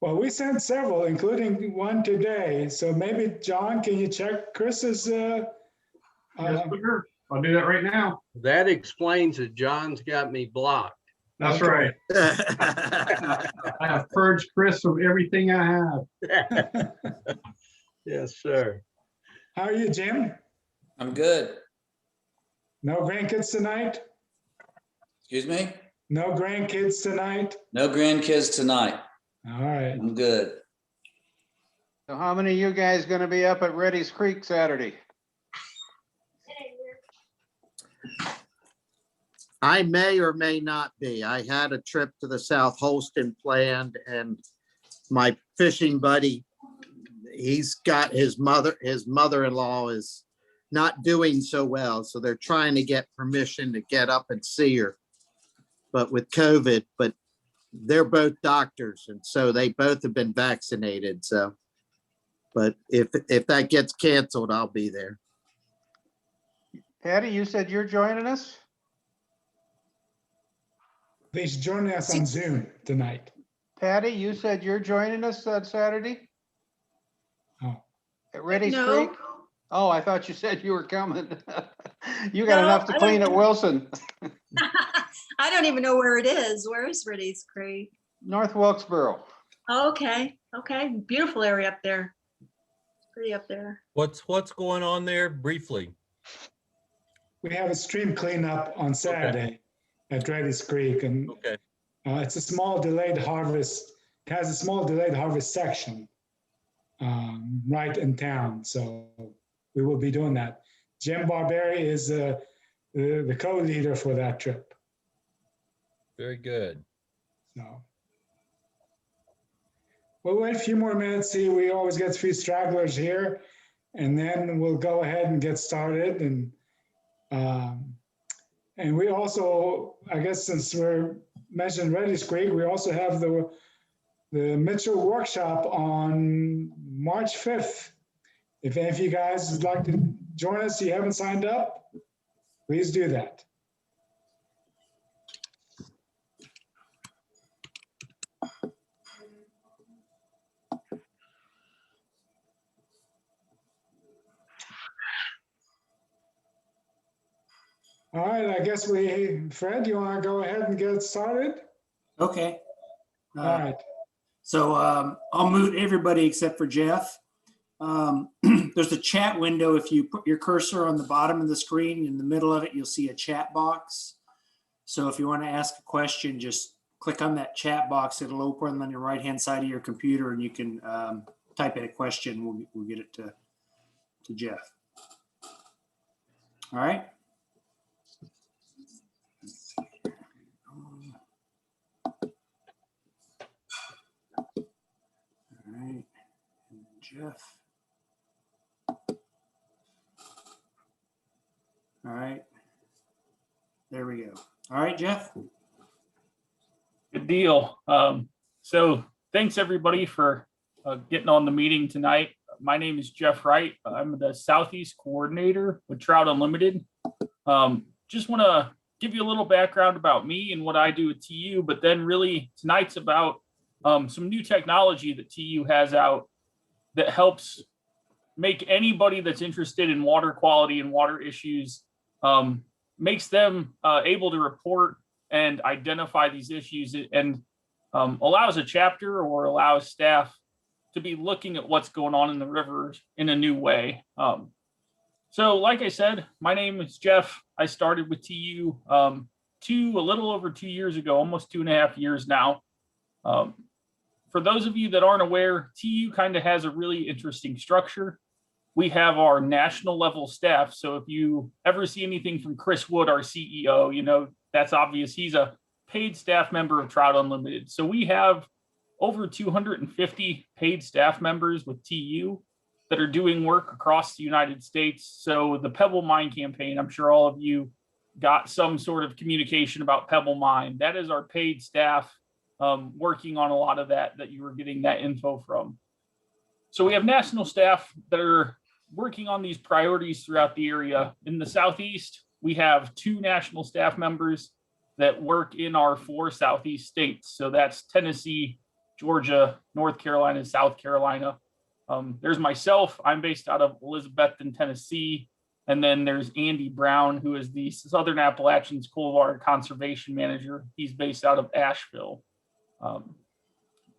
Well, we sent several, including one today. So maybe, John, can you check Chris's? Yes, sir. I'll do that right now. That explains that John's got me blocked. That's Okay. right. I have purged Chris from everything I have. Yes, sir. How are you, Jim? I'm good. No grandkids tonight? Excuse me? No grandkids tonight? No grandkids tonight. All right. I'm good. So how many of you guys gonna be up at Reddy's Creek Saturday? I may or may not be. I had a trip to the South Holston planned, and my fishing buddy, he's got his mother-in-law is not doing so well. So they're trying to get permission to get up and see her. But with COVID, but they're both doctors, and so they both have been vaccinated. So, but if that gets canceled, I'll be there. Patty, you said you're joining us? He's joining us on Zoom tonight. Patty, you said you're joining us on Saturday Oh, at Reddy's No. Creek? Oh, I thought you said you were coming. You got No, enough to I clean don't- at Wilson, I don't even know where it is. Where is Reddy's Creek? North Wilkesboro. Oh, okay, okay, beautiful area up there. Pretty up there. What's going on there briefly? we have a stream cleanup on Saturday at Reddy's Creek, and Okay, it's a small delayed harvest. It has a small delayed harvest section right in town, so we will be doing that. Jim Barberi is the co-leader for that trip. very good. So we'll wait a few more minutes. See, we always get a few stragglers here, and then we'll go ahead and get started. And we also, I guess, since we're mentioning Reddy's Creek, we also have the Mitchell workshop on March 5th. If any of you guys would like to join us, you haven't signed up, please do that. All right, I guess Fred, you want to go ahead and get started? Okay. All right. So I'll mute everybody except for Jeff. There's a chat window. If you put your cursor on the bottom of the screen, in the middle of it, you'll see a chat box. So if you want to ask a question, just click on that chat box. It'll open on the right-hand side of your computer, and you can type in a question. We'll get it to Jeff. All right. All right, and Jeff. All right, there we go. All right, Jeff. Good deal. So thanks everybody for getting on the meeting tonight. My name is Jeff Wright. I'm the Southeast Coordinator with Trout Unlimited. Just want to give you a little background about me and what I do at TU, but then really tonight's about some new technology that TU has out that helps make anybody that's interested in water quality and water issues, makes them able to report and identify these issues, and allows a chapter or allows staff to be looking at what's going on in the rivers in a new way. So like I said, my name is Jeff. I started with TU a little over 2 years ago, almost 2.5 years now. For those of you that aren't aware, TU kind of has a really interesting structure. We have our national level staff. So if you ever see anything from Chris Wood, our CEO, you know, that's obvious. He's a paid staff member of Trout Unlimited. So we have over 250 paid staff members with TU that are doing work across the United States. So the Pebble Mine campaign, I'm sure all of you got some sort of communication about Pebble Mine. That is our paid staff working on a lot of that you were getting that info from. So we have national staff that are working on these priorities throughout the area. In the Southeast, we have 2 national staff members that work in our 4 Southeast states. So that's Tennessee, Georgia, North Carolina, South Carolina. There's myself. I'm based out of Elizabethton, Tennessee. And then there's Andy Brown, who is the Southern Appalachians Cold Conservation Manager. He's based out of Asheville.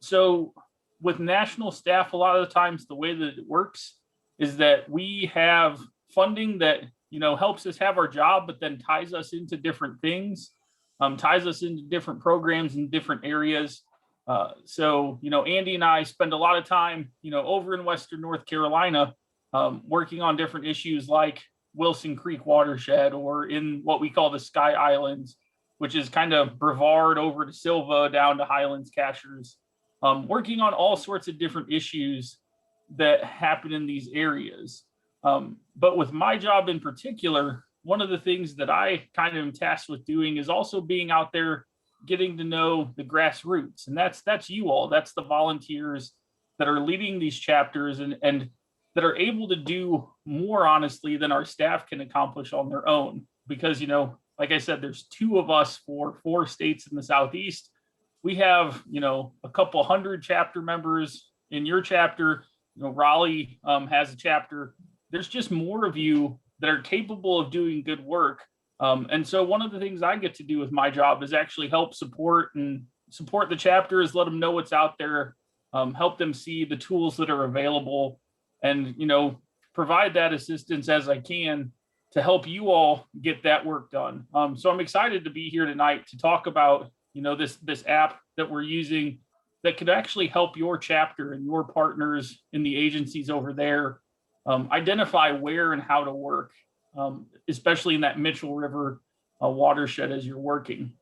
So with national staff, a lot of the times the way that it works is that we have funding that, helps us have our job, but then ties us into different things, ties us into different programs in different areas. So, Andy and I spend a lot of time, over in Western North Carolina, working on different issues like Wilson Creek watershed, or in what we call the Sky Islands, which is kind of Brevard over to Silva down to Highlands Cashers, working on all sorts of different issues that happen in these areas. But with my job in particular, one of the things that I kind of am tasked with doing is also being out there, getting to know the grassroots. And that's you all, that's the volunteers that are leading these chapters and that are able to do more honestly than our staff can accomplish on their own. Because, like I said, there's 2 of us for 4 states in the Southeast. We have, a couple hundred chapter members in your chapter. Raleigh has a chapter. There's just more of you that are capable of doing good work. And so one of the things I get to do with my job is actually help support the chapters, let them know what's out there, help them see the tools that are available, and, provide that assistance as I can to help you all get that work done. So I'm excited to be here tonight to talk about, this app that we're using that could actually help your chapter and your partners in the agencies over there identify where and how to work, especially in that Mitchell River watershed as you're working.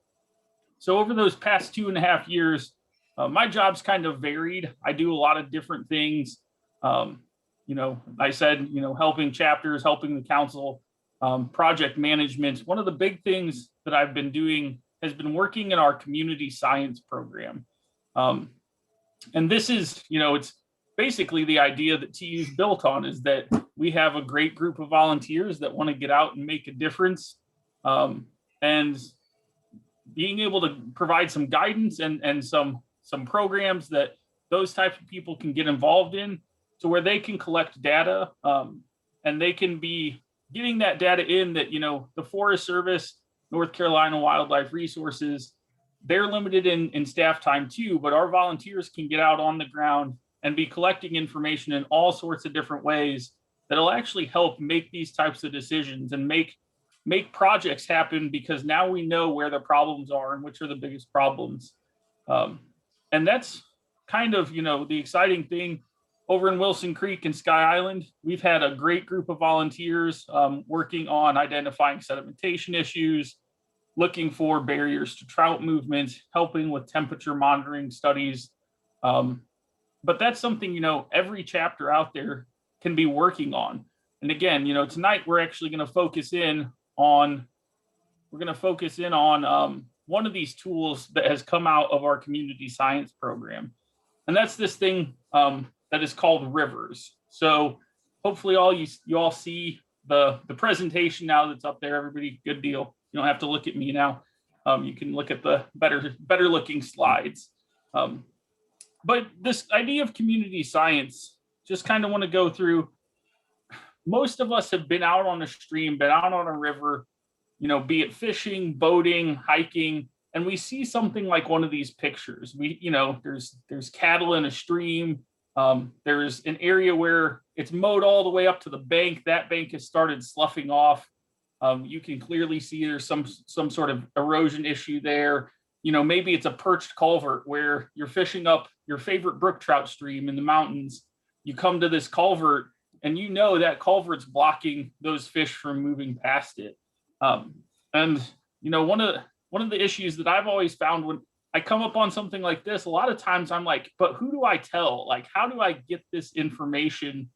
So over those past 2.5 years, my job's kind of varied. I do a lot of different things. I said, helping chapters, helping the council, project management. One of the big things that I've been doing has been working in our community science program. And this is, it's basically the idea that TU's built on, is that we have a great group of volunteers that want to get out and make a difference. And being able to provide some guidance and some programs that those types of people can get involved in, to where they can collect data, and they can be getting that data in that, the Forest Service, North Carolina Wildlife Resources, they're limited in staff time too, but our volunteers can get out on the ground and be collecting information in all sorts of different ways that'll actually help make these types of decisions and make projects happen, because now we know where the problems are and which are the biggest problems. And that's kind of, the exciting thing. Over in Wilson Creek and Sky Island, we've had a great group of volunteers working on identifying sedimentation issues, looking for barriers to trout movement, helping with temperature monitoring studies. But that's something, every chapter out there can be working on. And again, tonight we're actually going to focus in on one of these tools that has come out of our community science program. And that's this thing that is called Rivers. So hopefully you all see the presentation now that's up there. Everybody, good deal. You don't have to look at me now. You can look at the better looking slides. But this idea of community science, just kind of want to go through. Most of us have been out on a stream, been out on a river, be it fishing, boating, hiking, and we see something like one of these pictures. There's cattle in a stream. There's an area where it's mowed all the way up to the bank. That bank has started sloughing off. You can clearly see there's some sort of erosion issue there. Maybe it's a perched culvert where you're fishing up your favorite brook trout stream in the mountains. You come to this culvert and that culvert's blocking those fish from moving past it. And one of the issues that I've always found when I come up on something like this, a lot of times I'm like, but who do I tell? Like, how do I get this information,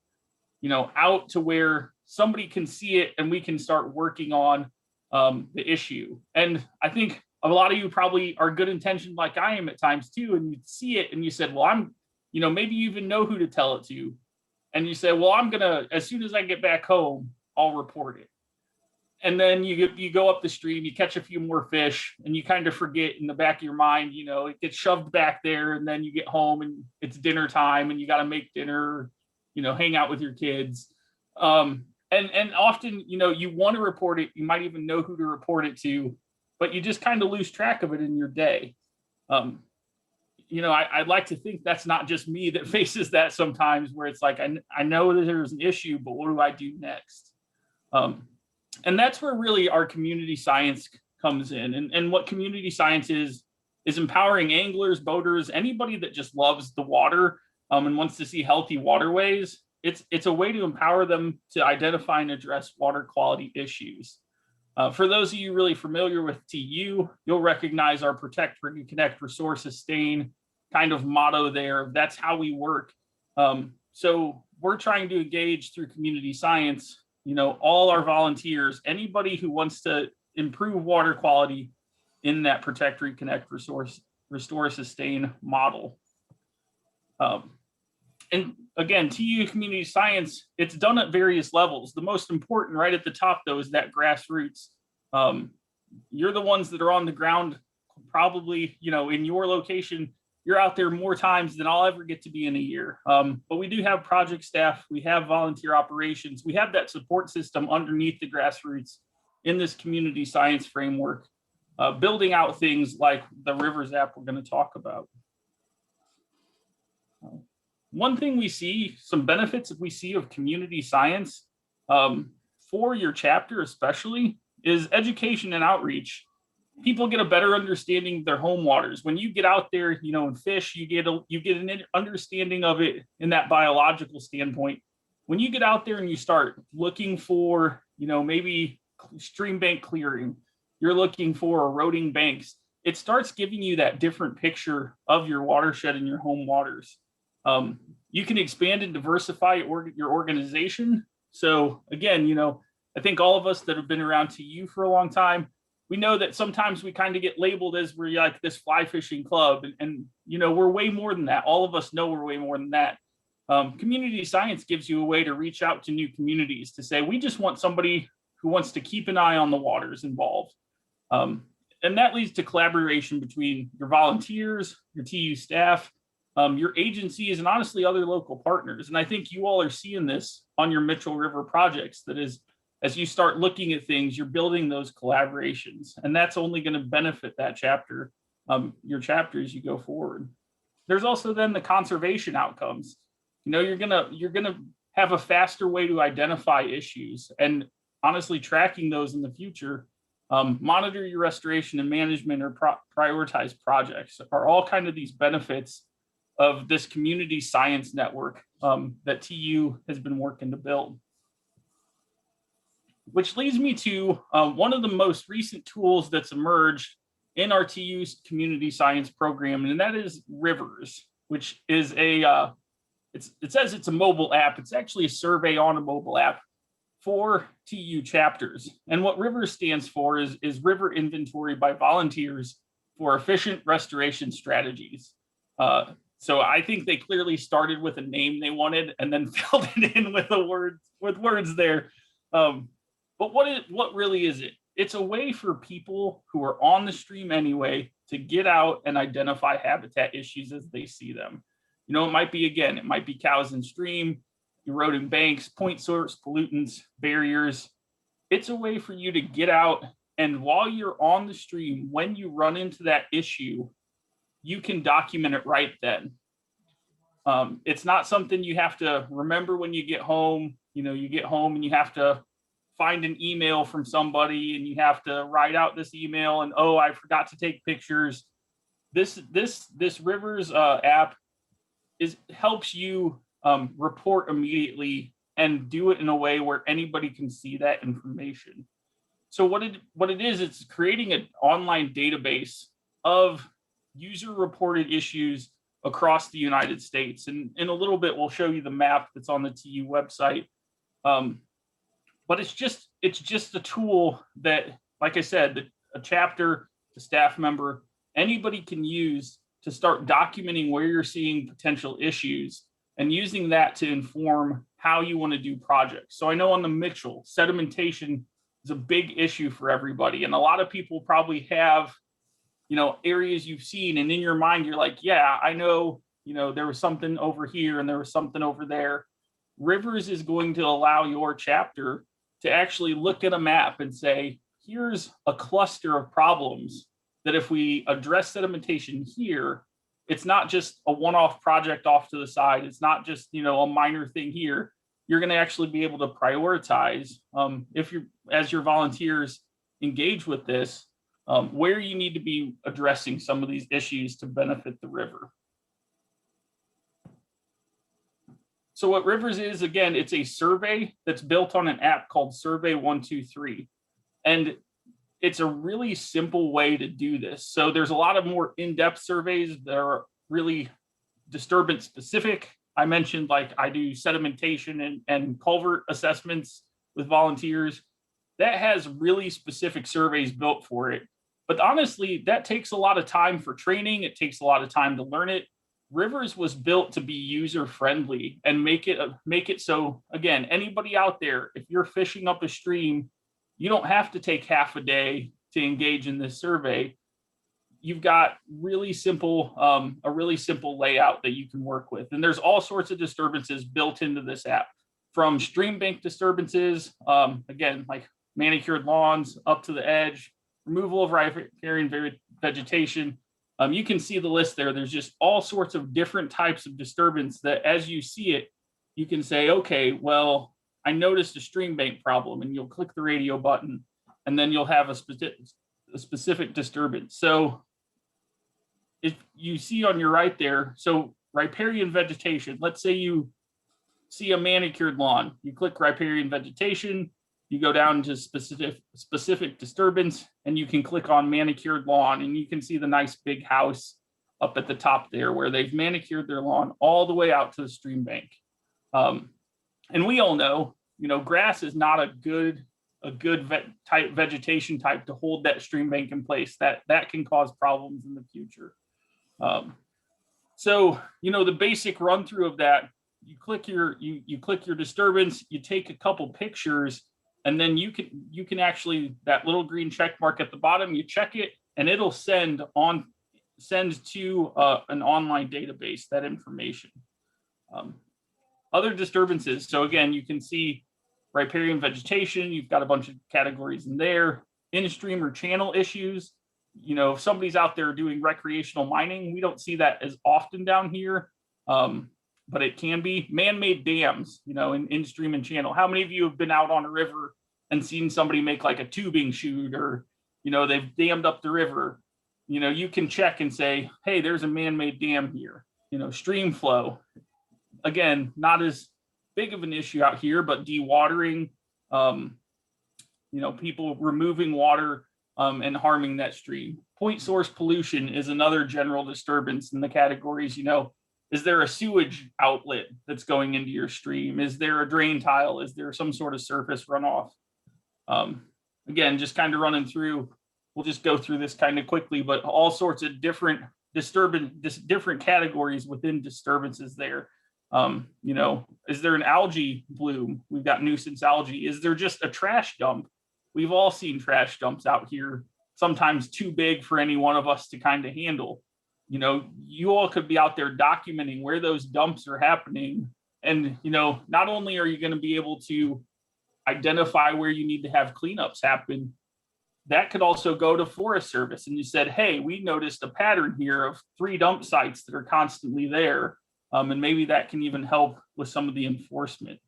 out to where somebody can see it and we can start working on the issue? And I think a lot of you probably are good intentioned like I am at times too. And you see it and you said, well, maybe you even know who to tell it to. And you say, well, as soon as I get back home, I'll report it. And then you go up the stream, you catch a few more fish, and you kind of forget in the back of your mind, it gets shoved back there, and then you get home and it's dinner time, and you got to make dinner, hang out with your kids. And often, you want to report it, you might even know who to report it to, but you just kind of lose track of it in your day. I'd like to think that's not just me that faces that sometimes, where it's like, I know that there's an issue, but what do I do next? And that's where really our community science comes in. And what community science is empowering anglers, boaters, anybody that just loves the water and wants to see healthy waterways. It's a way to empower them to identify and address water quality issues. For those of you really familiar with TU, you'll recognize our protect, reconnect, restore, sustain kind of motto there. That's how we work. So we're trying to engage through community science, all our volunteers, anybody who wants to improve water quality in that protect, reconnect, restore, sustain model. And again, TU community science, it's done at various levels. The most important right at the top, though, is that grassroots. You're the ones that are on the ground, probably, in your location. You're out there more times than I'll ever get to be in a year. But we do have project staff. We have volunteer operations. We have that support system underneath the grassroots in this community science framework, building out things like the Rivers app we're going to talk about. One thing we see, some benefits that we see of community science for your chapter especially, is education and outreach. People get a better understanding of their home waters. When you get out there, and fish, you get an understanding of it in that biological standpoint. When you get out there and you start looking for, maybe stream bank clearing, you're looking for eroding banks, it starts giving you that different picture of your watershed and your home waters. You can expand and diversify your organization. So again, I think all of us that have been around TU for a long time, we know that sometimes we kind of get labeled as we're like this fly fishing club, and we're way more than that. All of us know we're way more than that. Community science gives you a way to reach out to new communities to say, we just want somebody who wants to keep an eye on the waters involved. And that leads to collaboration between your volunteers, your TU staff, your agencies, and honestly other local partners. And I think you all are seeing this on your Mitchell River projects. That is, as you start looking at things, you're building those collaborations, and that's only going to benefit that chapter, your chapter, as you go forward. There's also then the conservation outcomes. You're gonna have a faster way to identify issues, and honestly tracking those in the future. Monitor your restoration and management or prioritize projects are all kind of these benefits of this community science network that TU has been working to build. Which leads me to one of the most recent tools that's emerged in our TU's community science program, and that is Rivers, which is it says it's a mobile app. It's actually a survey on a mobile app for TU chapters. And what Rivers stands for is River Inventory by Volunteers for Efficient Restoration Strategies. So I think they clearly started with a name they wanted and then filled it in with words there. But what really is it? It's a way for people who are on the stream anyway to get out and identify habitat issues as they see them. It might be cows in stream, eroding banks, point source pollutants, barriers. It's a way for you to get out, and while you're on the stream, when you run into that issue, you can document it right then. It's not something you have to remember when you get home. You get home and you have to find an email from somebody, and you have to write out this email, and I forgot to take pictures. This Rivers app helps you report immediately and do it in a way where anybody can see that information. So what it is, it's creating an online database of user reported issues across the United States. And in a little bit, we'll show you the map that's on the TU website. But it's just a tool that, like I said, a chapter, a staff member, anybody can use to start documenting where you're seeing potential issues and using that to inform how you want to do projects. So I know on the Mitchell, sedimentation is a big issue for everybody. And a lot of people probably have, areas you've seen, and in your mind, you're like, yeah, I know, there was something over here and there was something over there. Rivers is going to allow your chapter to actually look at a map and say, here's a cluster of problems that if we address sedimentation here, it's not just a one-off project off to the side. It's not just, a minor thing here. You're going to actually be able to prioritize as your volunteers engage with this, where you need to be addressing some of these issues to benefit the river. So what Rivers is, again, it's a survey that's built on an app called Survey 123. And it's a really simple way to do this. So there's a lot of more in-depth surveys that are really disturbance specific. I mentioned, like, I do sedimentation and culvert assessments with volunteers. That has really specific surveys built for it. But honestly, that takes a lot of time for training. It takes a lot of time to learn it. Rivers was built to be user friendly and make it so, again, anybody out there, if you're fishing up a stream, you don't have to take half a day to engage in this survey. You've got really simple, a really simple layout that you can work with. And there's all sorts of disturbances built into this app, from stream bank disturbances, again, like manicured lawns up to the edge, removal of riparian vegetation. You can see the list there. There's just all sorts of different types of disturbance that, as you see it, you can say, okay, well, I noticed a stream bank problem, and you'll click the radio button, and then you'll have a specific disturbance. So if you see on your right there, so riparian vegetation, let's say you see a manicured lawn, you click riparian vegetation, you go down to specific disturbance, and you can click on manicured lawn, and you can see the nice big house up at the top there where they've manicured their lawn all the way out to the stream bank. And we all know, grass is not a good vegetation type to hold that stream bank in place. That can cause problems in the future. So, the basic run through of that, you click your disturbance, you take a couple pictures, and then you can actually, that little green check mark at the bottom, you check it, and it'll send to an online database that information. Other disturbances. So again, you can see riparian vegetation. You've got a bunch of categories in there. In-stream or channel issues. If somebody's out there doing recreational mining, we don't see that as often down here, but it can be. Man-made dams, in stream and channel. How many of you have been out on a river and seen somebody make like a tubing chute, or, they've dammed up the river? You can check and say, hey, there's a man-made dam here. Stream flow. Again, not as big of an issue out here, but dewatering, people removing water and harming that stream. Point source pollution is another general disturbance in the categories. Is there a sewage outlet that's going into your stream? Is there a drain tile? Is there some sort of surface runoff? Again, just kind of running through, we'll just go through this kind of quickly, but all sorts of different different categories within disturbances there. Is there an algae bloom? We've got nuisance algae. Is there just a trash dump? We've all seen trash dumps out here, sometimes too big for any one of us to kind of handle. You all could be out there documenting where those dumps are happening. And, not only are you going to be able to identify where you need to have cleanups happen, that could also go to Forest Service. And you said, hey, we noticed a pattern here of 3 dump sites that are constantly there. And maybe that can even help with some of the enforcement.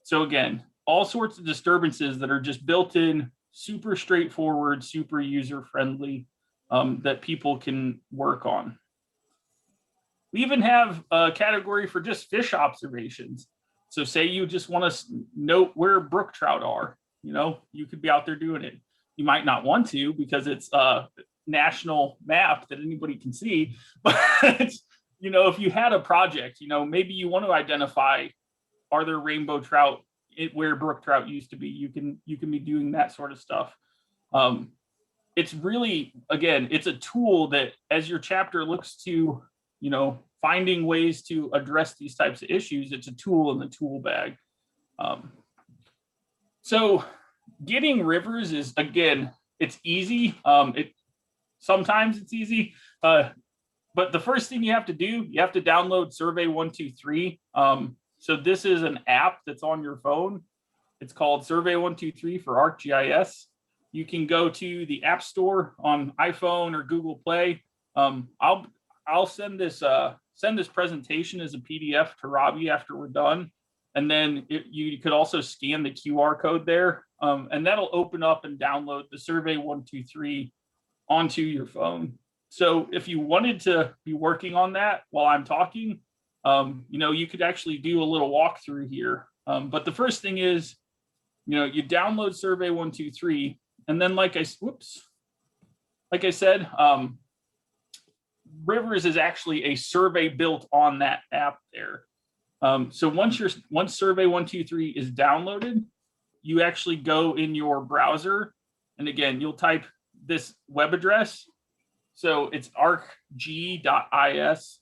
So again, all sorts of disturbances that are just built in, super straightforward, super user-friendly, that people can work on. We even have a category for just fish observations. So say you just want to note where brook trout are, you could be out there doing it. You might not want to because it's a national map that anybody can see, but if you had a project, maybe you want to identify, are there rainbow trout where brook trout used to be? You can be doing that sort of stuff. It's really, again, it's a tool that, as your chapter looks to, finding ways to address these types of issues, it's a tool in the tool bag. So getting rivers is, again, it's easy. Sometimes it's easy. But the first thing you have to do, you have to download Survey 123. So this is an app that's on your phone. It's called Survey 123 for ArcGIS. You can go to the App Store on iPhone or Google Play. I'll send this presentation as a PDF to Robbie after we're done, and then you could also scan the QR code there, and that'll open up and download the Survey 123 onto your phone. So if you wanted to be working on that while I'm talking, you could actually do a little walkthrough here. But the first thing is, you download Survey 123, and then like I said, Rivers is actually a survey built on that app there. So once Survey 123 is downloaded, you actually go in your browser, and again, you'll type this web address. So it's arcg.is,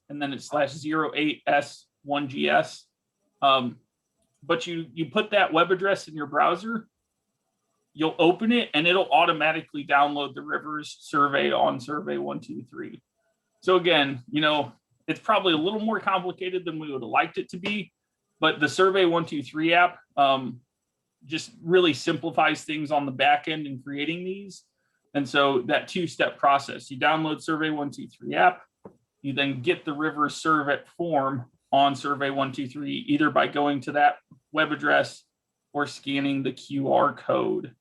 and then it's /08s1gs. But you put that web address in your browser, you'll open it, and it'll automatically download the Rivers survey on Survey 123. So again, it's probably a little more complicated than we would have liked it to be, but the Survey 123 app just really simplifies things on the back end in creating these. And so that two-step process, you download Survey 123 app, you then get the Rivers survey form on Survey 123, either by going to that web address or scanning the QR code.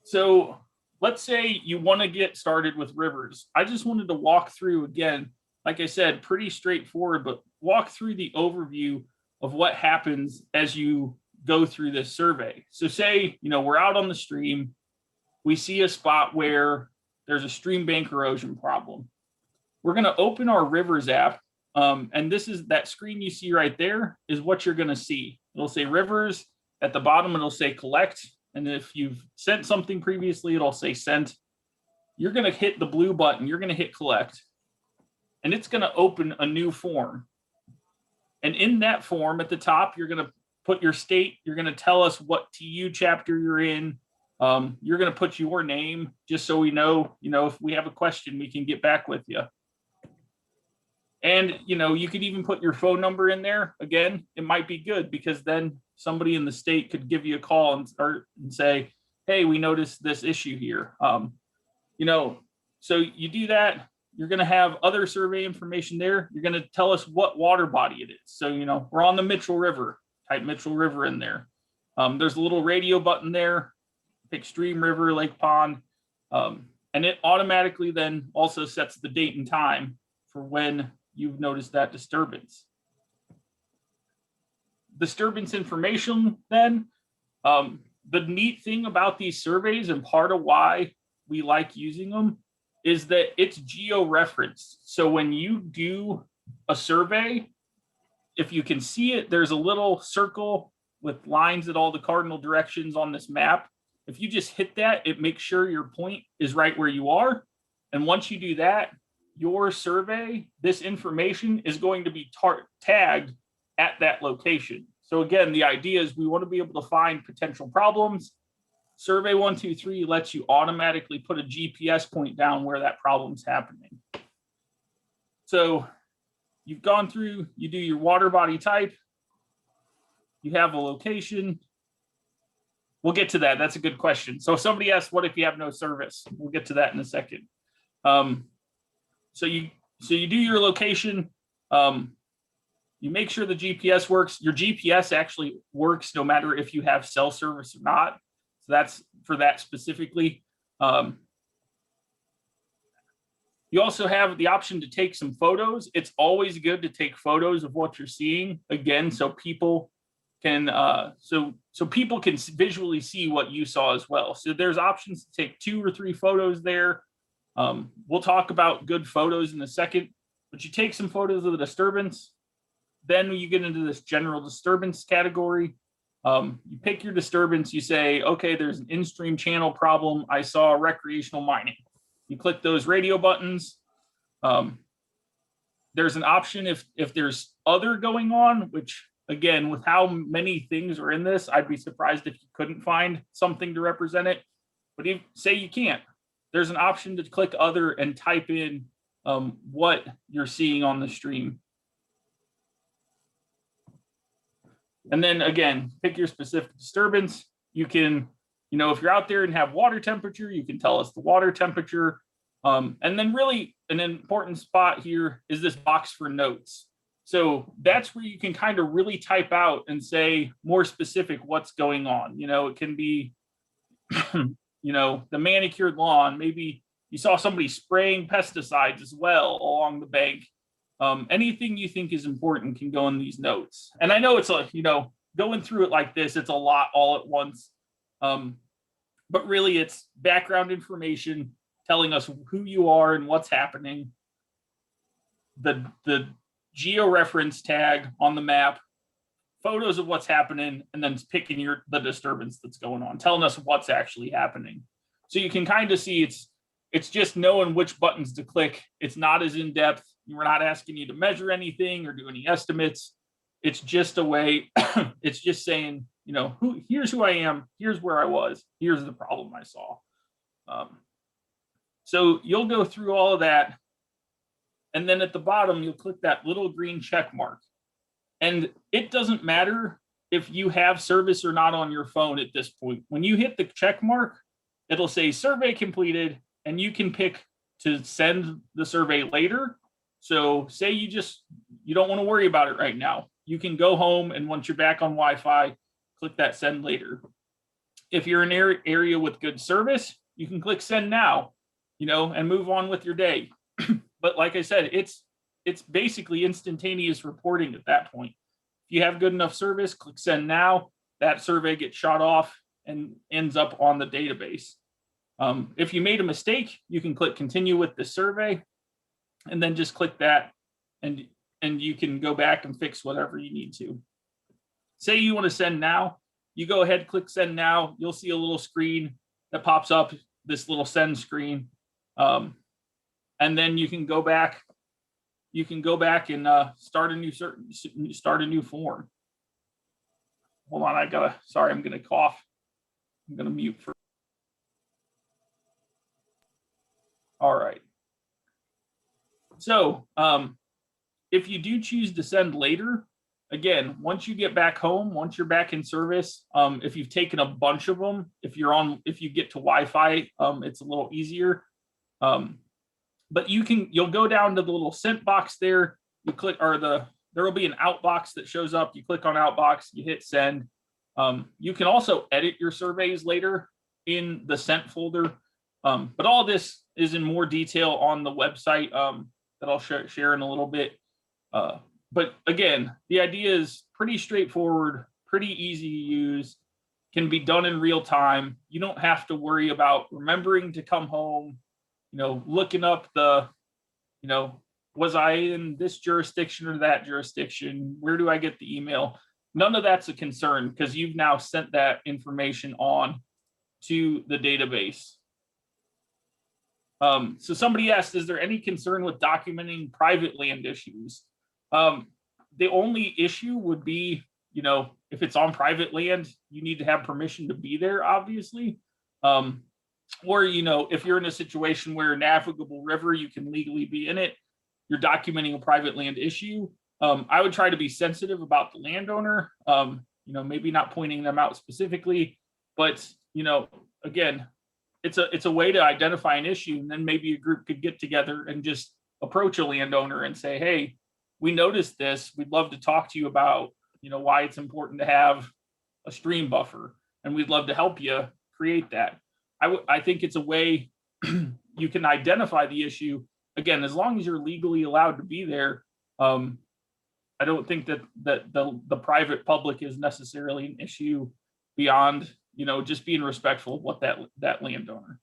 So let's say you want to get started with Rivers. I just wanted to walk through, again, like I said, pretty straightforward, but walk through the overview of what happens as you go through this survey. So say, we're out on the stream, we see a spot where there's a stream bank erosion problem. We're going to open our Rivers app, and this is that screen you see right there is what you're going to see. It'll say Rivers. At the bottom, it'll say collect. And if you've sent something previously, it'll say sent. You're going to hit the blue button. You're going to hit collect. And it's going to open a new form. And in that form at the top, you're going to put your state. You're going to tell us what TU chapter you're in. You're going to put your name just so we know, if we have a question, we can get back with you. And, you could even put your phone number in there. Again, it might be good because then somebody in the state could give you a call and say, hey, we noticed this issue here. So you do that. You're going to have other survey information there. You're going to tell us what water body it is. So, we're on the Mitchell River. Type Mitchell River in there. There's a little radio button there. Pick stream, river, lake, pond. And it automatically then also sets the date and time for when you've noticed that disturbance. Disturbance information then, the neat thing about these surveys and part of why we like using them is that it's geo-referenced. So when you do a survey, if you can see it, there's a little circle with lines at all the cardinal directions on this map. If you just hit that, it makes sure your point is right where you are. And once you do that, your survey, this information is going to be tagged at that location. So again, the idea is we want to be able to find potential problems. Survey 123 lets you automatically put a GPS point down where that problem's happening. So you've gone through, you do your water body type, you have a location. We'll get to that. That's a good question. So somebody asked, what if you have no service? We'll get to that in a second. So you do your location. You make sure the GPS works. Your GPS actually works no matter if you have cell service or not. So that's for that specifically. You also have the option to take some photos. It's always good to take photos of what you're seeing. Again, so people can people can visually see what you saw as well. So there's options to take 2 or 3 photos there. We'll talk about good photos in a second, but you take some photos of the disturbance. Then you get into this general disturbance category. You pick your disturbance. You say, okay, there's an in-stream channel problem. I saw recreational mining. You click those radio buttons. There's an option if there's other going on, which again, with how many things are in this, I'd be surprised if you couldn't find something to represent it. But if say you can't, there's an option to click other and type in what you're seeing on the stream. And then again, pick your specific disturbance. You can, if you're out there and have water temperature, you can tell us the water temperature. And then really an important spot here is this box for notes. So that's where you can kind of really type out and say more specific what's going on. It can be, the manicured lawn. Maybe you saw somebody spraying pesticides as well along the bank. Anything you think is important can go in these notes. And I know it's going through it like this, it's a lot all at once. But really it's background information telling us who you are and what's happening. The georeference tag on the map, photos of what's happening, and then picking the disturbance that's going on, telling us what's actually happening. So you can kind of see it's just knowing which buttons to click. It's not as in depth. We're not asking you to measure anything or do any estimates. It's just a way, it's just saying, here's who I am, here's where I was, here's the problem I saw. So you'll go through all of that. And then at the bottom, you'll click that little green check mark. And it doesn't matter if you have service or not on your phone at this point. When you hit the check mark, it'll say survey completed, and you can pick to send the survey later. So say you don't want to worry about it right now. You can go home, and once you're back on Wi-Fi, click that send later. If you're in an area with good service, you can click send now, and move on with your day. But like I said, it's basically instantaneous reporting at that point. If you have good enough service, click send now. That survey gets shot off and ends up on the database. If you made a mistake, you can click continue with the survey, and then just click that, and you can go back and fix whatever you need to. Say you want to send now, you go ahead, click send now. You'll see a little screen that pops up, this little send screen. And then you can go back. You can go back and start a new form. Hold on, sorry, I'm gonna cough. I'm gonna mute for. All right. So if you do choose to send later, again, once you get back home, once you're back in service, if you've taken a bunch of them, if you get to Wi-Fi, it's a little easier. But you'll go down to the little sent box there. You click, there will be an out box that shows up. You click on out box, you hit send. You can also edit your surveys later in the sent folder. But all this is in more detail on the website that I'll share in a little bit. But again, the idea is pretty straightforward, pretty easy to use, can be done in real time. You don't have to worry about remembering to come home, looking up was I in this jurisdiction or that jurisdiction? Where do I get the email? None of that's a concern because you've now sent that information on to the database. So somebody asked, is there any concern with documenting private land issues? The only issue would be, if it's on private land, you need to have permission to be there, obviously. Or, if you're in a situation where a navigable river, you can legally be in it, you're documenting a private land issue. I would try to be sensitive about the landowner, maybe not pointing them out specifically, but, again, it's a way to identify an issue, and then maybe a group could get together and just approach a landowner and say, hey, we noticed this. We'd love to talk to you about, why it's important to have a stream buffer, and we'd love to help you create that. I think it's a way you can identify the issue. Again, as long as you're legally allowed to be there, I don't think that the private public is necessarily an issue beyond, just being respectful of what that landowner.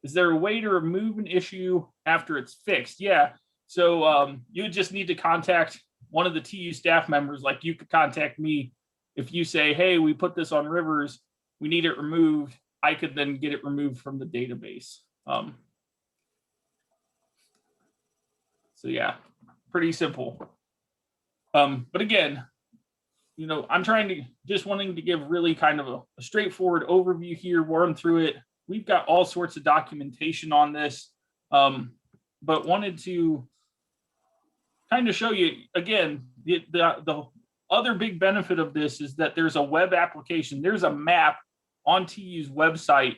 Is there a way to remove an issue after it's fixed? Yeah. So you just need to contact one of the TU staff members. Like you could contact me if you say, hey, we put this on rivers, we need it removed. I could then get it removed from the database. So yeah, pretty simple. But again, I'm just wanting to give really kind of a straightforward overview here, run through it. We've got all sorts of documentation on this, but wanted to kind of show you again, the other big benefit of this is that there's a web application. There's a map on TU's website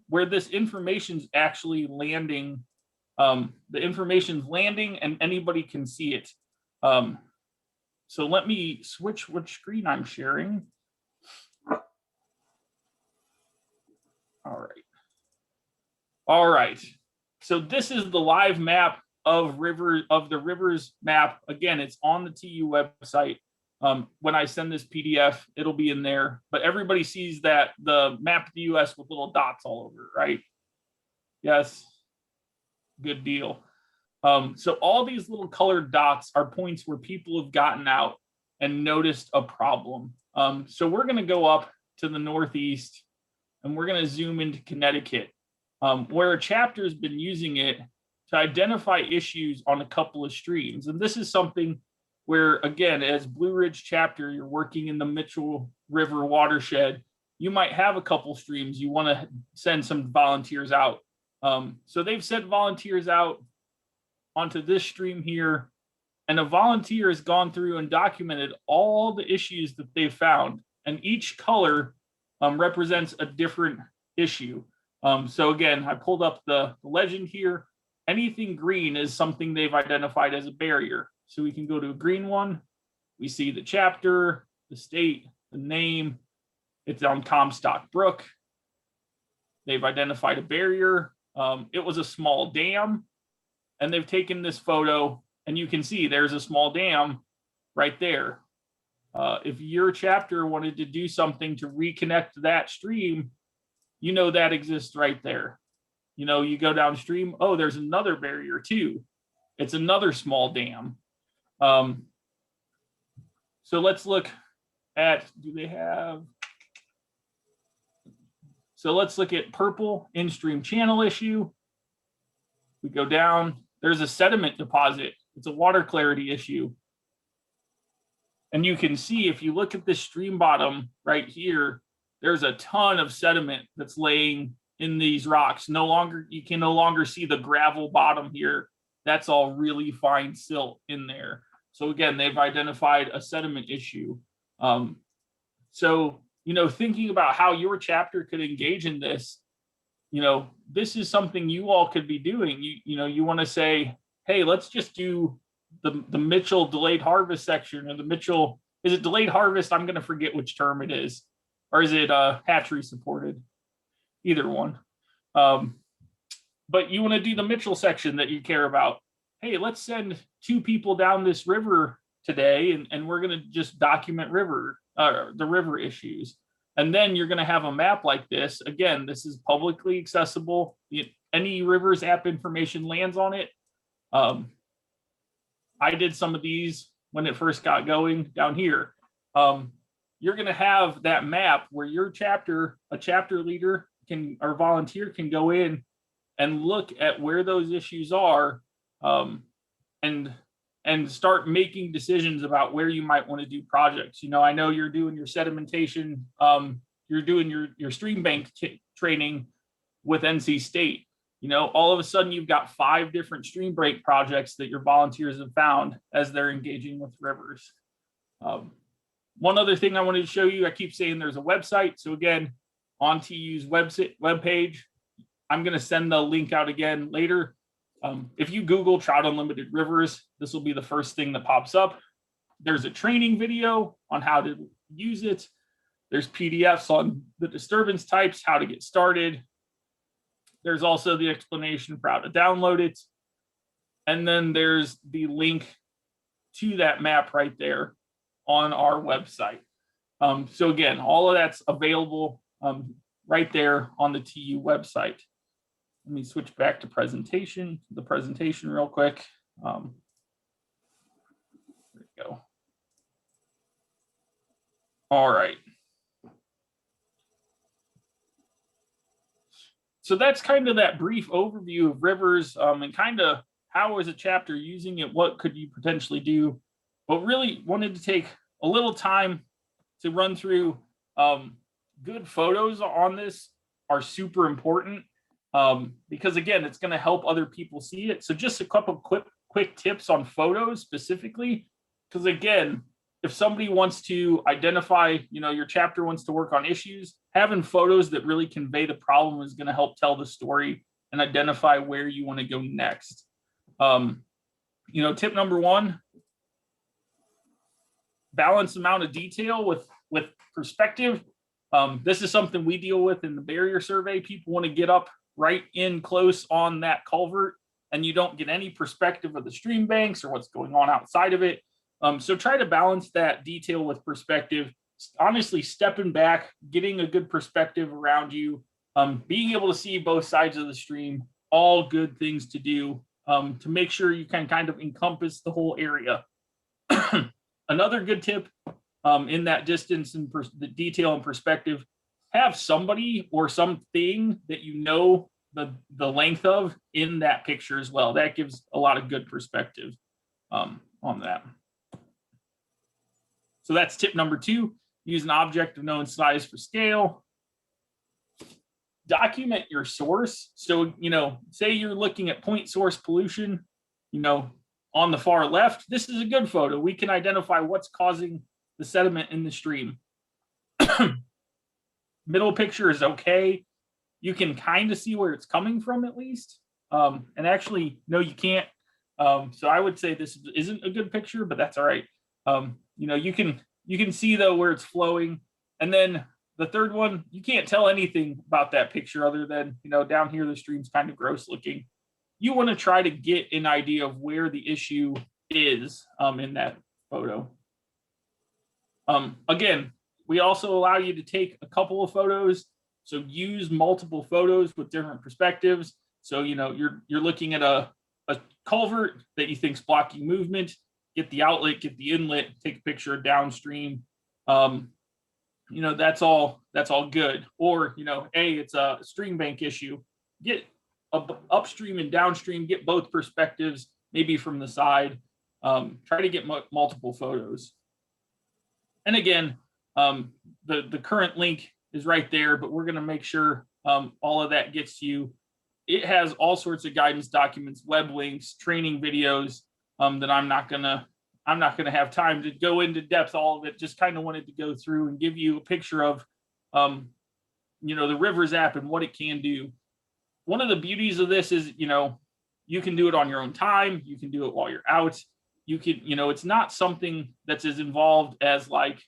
where this information's actually landing. The information's landing and anybody can see it. So let me switch which screen I'm sharing. All right. So this is the live map of the rivers map. Again, it's on the TU website. When I send this PDF, it'll be in there, but everybody sees that the map of the US with little dots all over it, right? Yes, good deal. So all these little colored dots are points where people have gotten out and noticed a problem. So we're gonna go up to the Northeast and we're gonna zoom into Connecticut, where a chapter has been using it to identify issues on a couple of streams. And this is something where, again, as Blue Ridge chapter, you're working in the Mitchell River watershed, you might have a couple streams you want to send some volunteers out. So they've sent volunteers out onto this stream here, and a volunteer has gone through and documented all the issues that they've found, and each color represents a different issue. So again, I pulled up the legend here. Anything green is something they've identified as a barrier. So we can go to a green one. We see the chapter, the state, the name. It's on Comstock Brook. They've identified a barrier. It was a small dam. And they've taken this photo, and you can see there's a small dam right there. If your chapter wanted to do something to reconnect that stream, that exists right there. You go downstream, oh, there's another barrier too. It's another small dam. So let's look at, so let's look at purple in-stream channel issue. We go down, there's a sediment deposit. It's a water clarity issue. And you can see if you look at this stream bottom right here, there's a ton of sediment that's laying in these rocks. You can no longer see the gravel bottom here. That's all really fine silt in there. So again, they've identified a sediment issue. So, thinking about how your chapter could engage in this, this is something you all could be doing. You want to say, hey, let's just do the Mitchell delayed harvest section, or the Mitchell, is it delayed harvest? I'm going to forget which term it is. Or is it hatchery supported? Either one. But you want to do the Mitchell section that you care about. Hey, let's send 2 people down this river today, and we're going to just document the river issues. And then you're going to have a map like this. Again, this is publicly accessible. Any rivers app information lands on it. I did some of these when it first got going down here. You're going to have that map where your chapter, a chapter leader or volunteer can go in and look at where those issues are, and start making decisions about where you might want to do projects. I know you're doing your sedimentation, you're doing your stream bank training with NC State. All of a sudden you've got 5 different stream break projects that your volunteers have found as they're engaging with rivers. One other thing I wanted to show you, I keep saying there's a website. So again, on TU's webpage, I'm going to send the link out again later. If you Google Trout Unlimited Rivers, this will be the first thing that pops up. There's a training video on how to use it. There's PDFs on the disturbance types, how to get started. There's also the explanation for how to download it. And then there's the link to that map right there on our website. So again, all of that's available right there on the TU website. Let me switch back to the presentation real quick. There we go. All right. So that's kind of that brief overview of rivers, and kind of how is a chapter using it, what could you potentially do, but really wanted to take a little time to run through good photos on this are super important because again, it's going to help other people see it. So just a couple quick tips on photos specifically, because again, if somebody wants to identify, your chapter wants to work on issues, having photos that really convey the problem is going to help tell the story and identify where you want to go next. Tip number one, balance amount of detail with perspective. This is something we deal with in the barrier survey. People want to get up right in close on that culvert and you don't get any perspective of the stream banks or what's going on outside of it. So try to balance that detail with perspective. Honestly, stepping back, getting a good perspective around you, being able to see both sides of the stream, all good things to do to make sure you can kind of encompass the whole area. Another good tip in that distance and the detail and perspective, have somebody or something that the length of in that picture as well. That gives a lot of good perspective on that. So that's tip number 2. Use an object of known size for scale. Document your source. So, say you're looking at point source pollution, on the far left, this is a good photo. We can identify what's causing the sediment in the stream. Middle picture is okay. You can kind of see where it's coming from at least. And actually, no, you can't. So I would say this isn't a good picture, but that's all right. You can see though where it's flowing. And then the third one, you can't tell anything about that picture other than, down here, the stream's kind of gross looking. You want to try to get an idea of where the issue is in that photo. Again, we also allow you to take a couple of photos. So use multiple photos with different perspectives. So, you're looking at a culvert that you think's blocking movement, get the outlet, get the inlet, take a picture of downstream. That's all good. Or, it's a stream bank issue. Get upstream and downstream, get both perspectives, maybe from the side. Try to get multiple photos. And again, the current link is right there, but we're going to make sure all of that gets to you. It has all sorts of guidance documents, web links, training videos that I'm not gonna have time to go into depth all of it. Just kind of wanted to go through and give you a picture of the Rivers app and what it can do. One of the beauties of this is, you can do it on your own time. You can do it while you're out. You can, it's not something that's as involved as like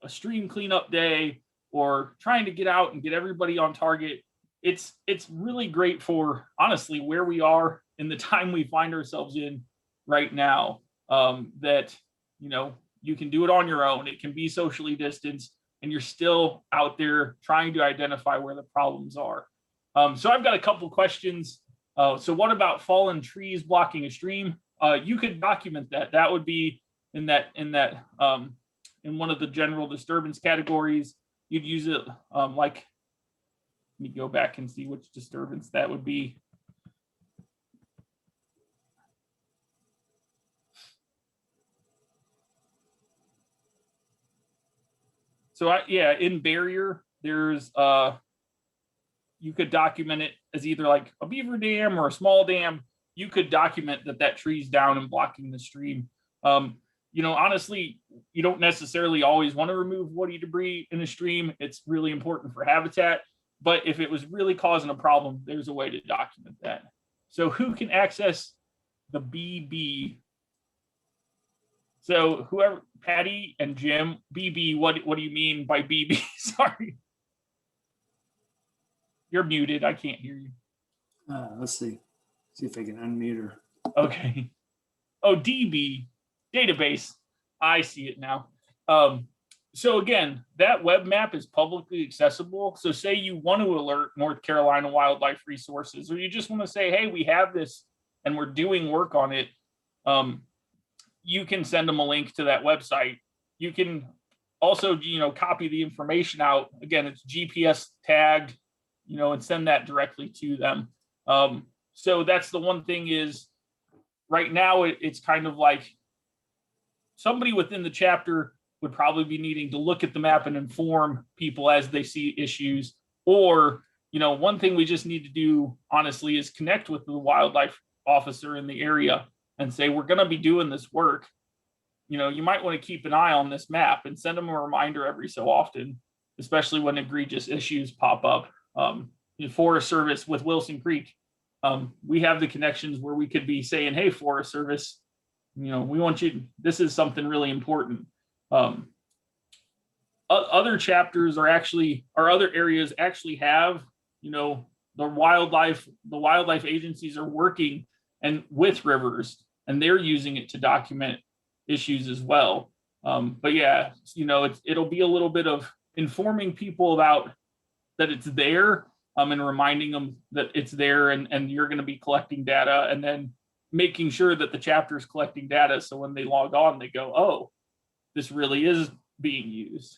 a stream cleanup day or trying to get out and get everybody on target. It's really great for, honestly, where we are in the time we find ourselves in right now, that, you can do it on your own. It can be socially distanced and you're still out there trying to identify where the problems are. So I've got a couple questions. So what about fallen trees blocking a stream? You could document that. That would be in one of the general disturbance categories. You'd use it let me go back and see which disturbance that would be. So in barrier, there's you could document it as either like a beaver dam or a small dam. You could document that tree's down and blocking the stream. Honestly, you don't necessarily always want to remove woody debris in a stream. It's really important for habitat. But if it was really causing a problem, there's a way to document that. So who can access the BB? So whoever, Patty and Jim, BB, what do you mean by BB? Sorry. You're muted. I can't hear you. Let's see if I can unmute her. Okay. Oh, DB, database. I see it now. So again, that web map is publicly accessible. So say you want to alert North Carolina Wildlife Resources, or you just want to say, hey, we have this and we're doing work on it. You can send them a link to that website. You can also, copy the information out. Again, it's GPS tagged, and send that directly to them. So that's the one thing is right now it's kind of like somebody within the chapter would probably be needing to look at the map and inform people as they see issues. Or, one thing we just need to do, honestly, is connect with the wildlife officer in the area and say, we're going to be doing this work. You might want to keep an eye on this map and send them a reminder every so often, especially when egregious issues pop up. Forest Service with Wilson Creek, we have the connections where we could be saying, hey, Forest Service, we want you, this is something really important. Other chapters are other areas actually have, the wildlife agencies are working and with rivers, and they're using it to document issues as well. But yeah, it'll be a little bit of informing people about that it's there, and reminding them that it's there, and you're going to be collecting data, and then making sure that the chapter is collecting data. So when they log on, they go, oh, this really is being used.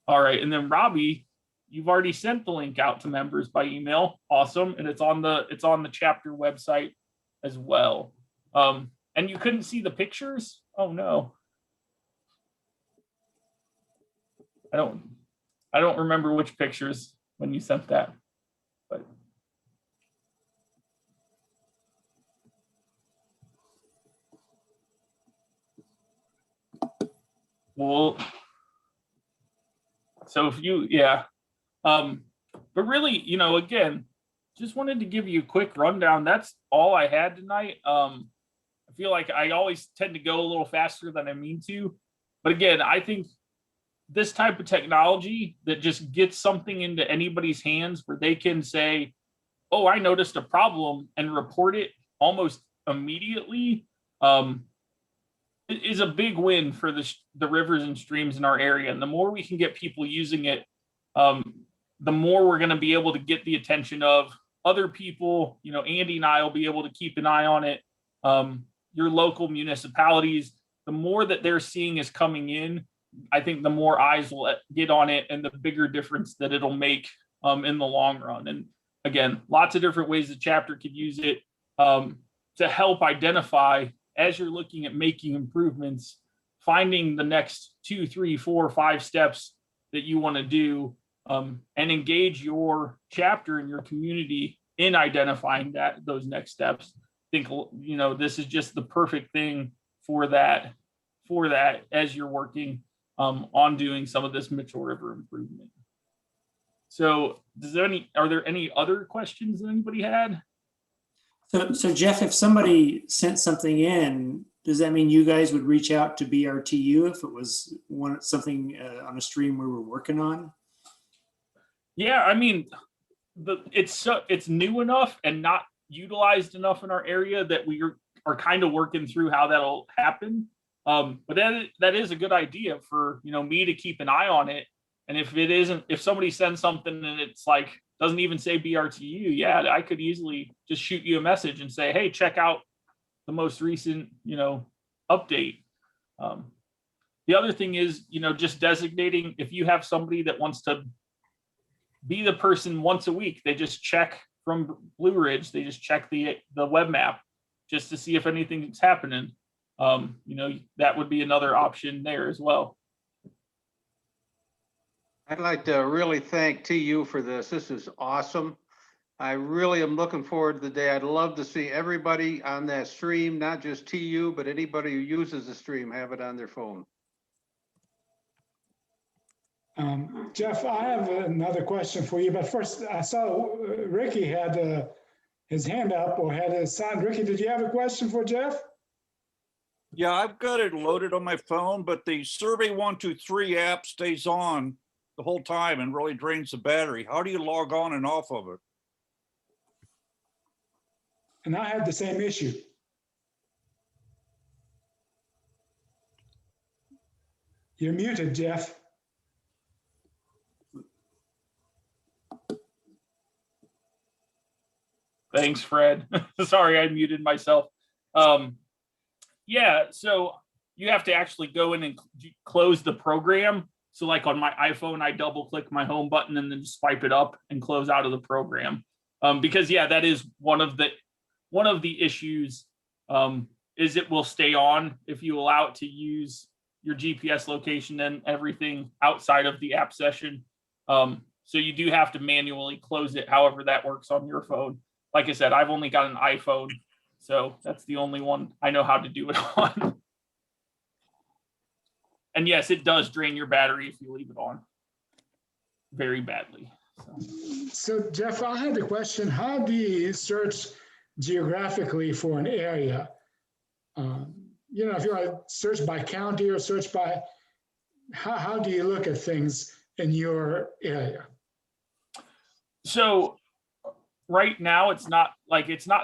All right. And then Robbie, you've already sent the link out to members by email. Awesome. And it's on the chapter website as well. And you couldn't see the pictures? Oh no. I don't remember which pictures when you sent that, but well, so if you, yeah. But really, again, just wanted to give you a quick rundown. That's all I had tonight. I feel like I always tend to go a little faster than I mean to. But again, I think this type of technology that just gets something into anybody's hands where they can say, oh, I noticed a problem and report it almost immediately, is a big win for the rivers and streams in our area. And the more we can get people using it, the more we're going to be able to get the attention of other people. Andy and I will be able to keep an eye on it. Your local municipalities, the more that they're seeing is coming in, I think the more eyes will get on it, and the bigger difference that it'll make in the long run. And again, lots of different ways the chapter could use it to help identify, as you're looking at making improvements, finding the next 2, 3, 4, 5 steps that you want to do, and engage your chapter and your community in identifying those next steps. I think, this is just the perfect thing for that as you're working on doing some of this Mitchell River improvement. So are there any other questions that anybody had? So Jeff, if somebody sent something in, does that mean you guys would reach out to BRTU if it was something on a stream we were working on? Yeah, I mean, it's new enough and not utilized enough in our area that we are kind of working through how that'll happen. But that is a good idea for me to keep an eye on it. And if somebody sends something and it's like doesn't even say BRTU, yeah, I could easily just shoot you a message and say, hey, check out the most recent update. The other thing is just designating, if you have somebody that wants to be the person once a week, they just check from Blue Ridge, they just check the web map just to see if anything's happening. That would be another option there as well. I'd like to really thank TU for this. This is awesome. I really am looking forward to the day. I'd love to see everybody on that stream, not just TU, but anybody who uses the stream have it on their phone. Jeff, I have another question for you, but first I saw Ricky had his hand up or had his sign. Ricky, did you have a question for Jeff? Yeah, I've got it loaded on my phone, but the Survey 123 app stays on the whole time and really drains the battery. How do you log on and off of it? And I had the same issue. You're muted, Jeff. Thanks, Fred. Sorry, I muted myself. Yeah, so you have to actually go in and close the program. So like on my iPhone, I double click my home button and then just swipe it up and close out of the program. Because yeah, that is one of the issues, is it will stay on if you allow it to use your GPS location and everything outside of the app session. So you do have to manually close it, however that works on your phone. Like I said, I've only got an iPhone, so that's the only one I know how to do it on. And yes, it does drain your battery if you leave it on very badly. So Jeff, I had a question. How do you search geographically for an area? You know, if you want to search by county or search by, how do you look at things in your area? So right now it's not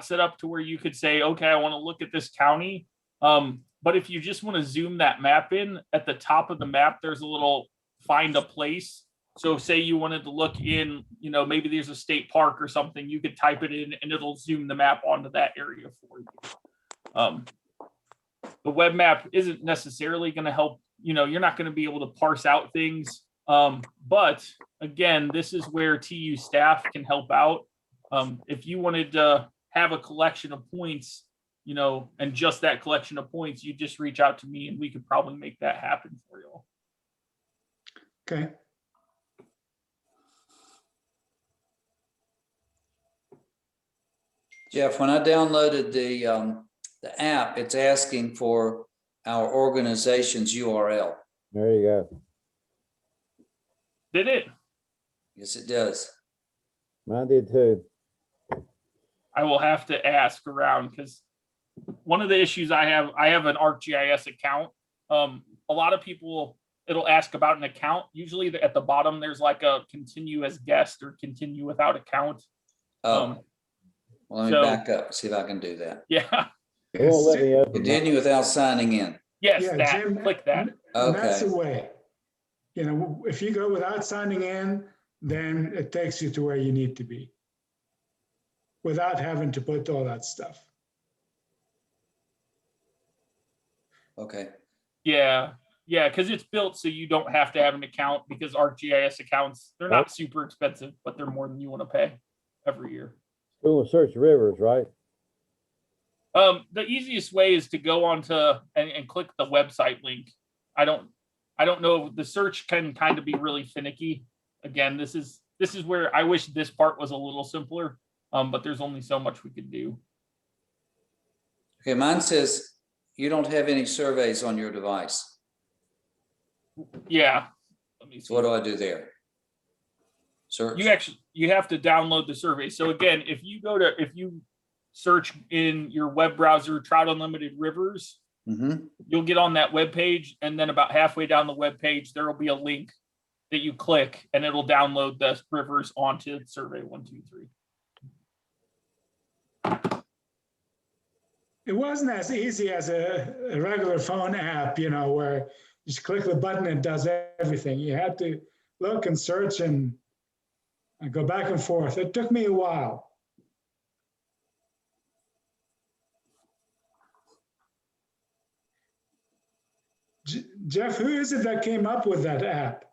set up to where you could say, okay, I want to look at this county. But if you just want to zoom that map in, at the top of the map, there's a little find a place. So say you wanted to look in, you know, maybe there's a state park or something, you could type it in and it'll zoom the map onto that area for you. The web map isn't necessarily going to help, you know, you're not going to be able to parse out things. But again, this is where TU staff can help out. If you wanted to have a collection of points, you know, and just that collection of points, you just reach out to me and we could probably make that happen for you. Okay. Jeff, when I downloaded the app, it's asking for our organization's URL. There you go. Did it? Yes, it does. Mine did too. I will have to ask around because one of the issues I have an ArcGIS account. A lot of people, it'll ask about an account. Usually at the bottom, there's like a continue as guest or continue without account. Oh, well, let me back up, see if I can do that. Yeah. It won't let me open Continue without signing in. Yes, Yeah, that. Jim, Click that. That's Okay. the way. You know, if you go without signing in, then it takes you to where you need to be without having to put all that stuff. Okay. Yeah. Yeah, because it's built so you don't have to have an account because ArcGIS accounts, they're not super expensive, but they're more than you want to pay every year. Google search rivers, right? The easiest way is to go onto and click the website link. I don't know. The search can kind of be really finicky. Again, this is where I wish this part was a little simpler. But there's only so much we could do. Okay, mine says you don't have any surveys on your device. Yeah. Let me see. So what do I do there? Search. You have to download the survey. So again, if you search in your web browser Trout Unlimited Rivers, you'll get on that web page, and then about halfway down the web page, there will be a link that you click, and it'll download the rivers onto Survey 123. It wasn't as easy as a regular phone app, you know, where you just click the button and it does everything. You had to look and search and go back and forth. It took me a while. Jeff, who is it that came up with that app?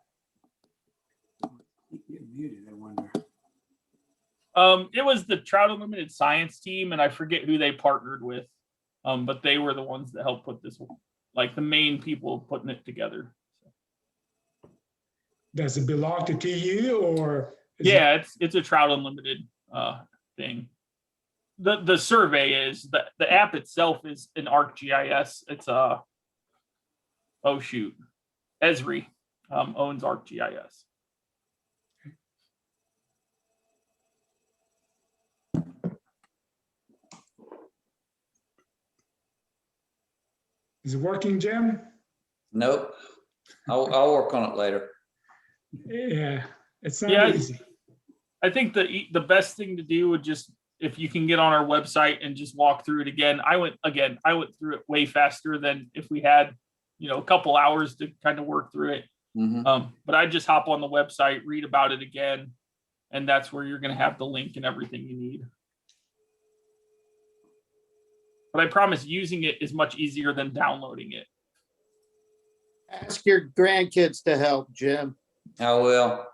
Get muted, I wonder. It was the Trout Unlimited science team, and I forget who they partnered with. But they were the ones that helped put this, like the main people putting it together. Does it belong to TU or? Yeah, it's a Trout Unlimited thing. The survey is the app itself is an ArcGIS. It's oh shoot, Esri owns ArcGIS. Is it working, Jim? Nope. I'll work on it later. Yeah, it's not easy. I think the best thing to do would just, if you can get on our website and just walk through it again. I went through it way faster than if we had, you know, a couple hours to kind of work through it. But I just hop on the website, read about it again, and that's where you're going to have the link and everything you need. But I promise using it is much easier than downloading it. Ask your grandkids to help, Jim. I will.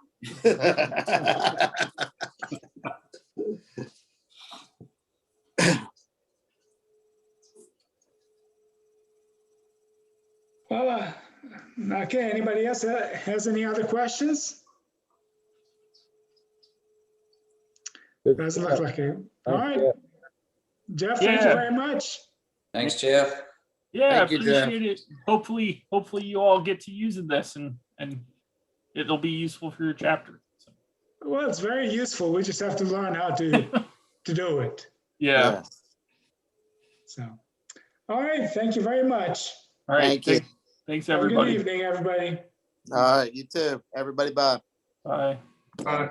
Well, Okay, anybody else has any other questions? Good Doesn't look stuff. like it. All Thanks, right. Jeff. Jeff, thank you Yeah. very much. Thanks, Jeff. Yeah, Thank you, Jeff. appreciate it. Hopefully you all get to using this and it'll be useful for your chapter. So, Well, it's very useful. We just have to learn how to do it. yeah. So, all right. Thank you very much. All right. Thank you. Thanks Have a good everybody. evening, everybody. All right, you too. Everybody, bye. Bye. Bye.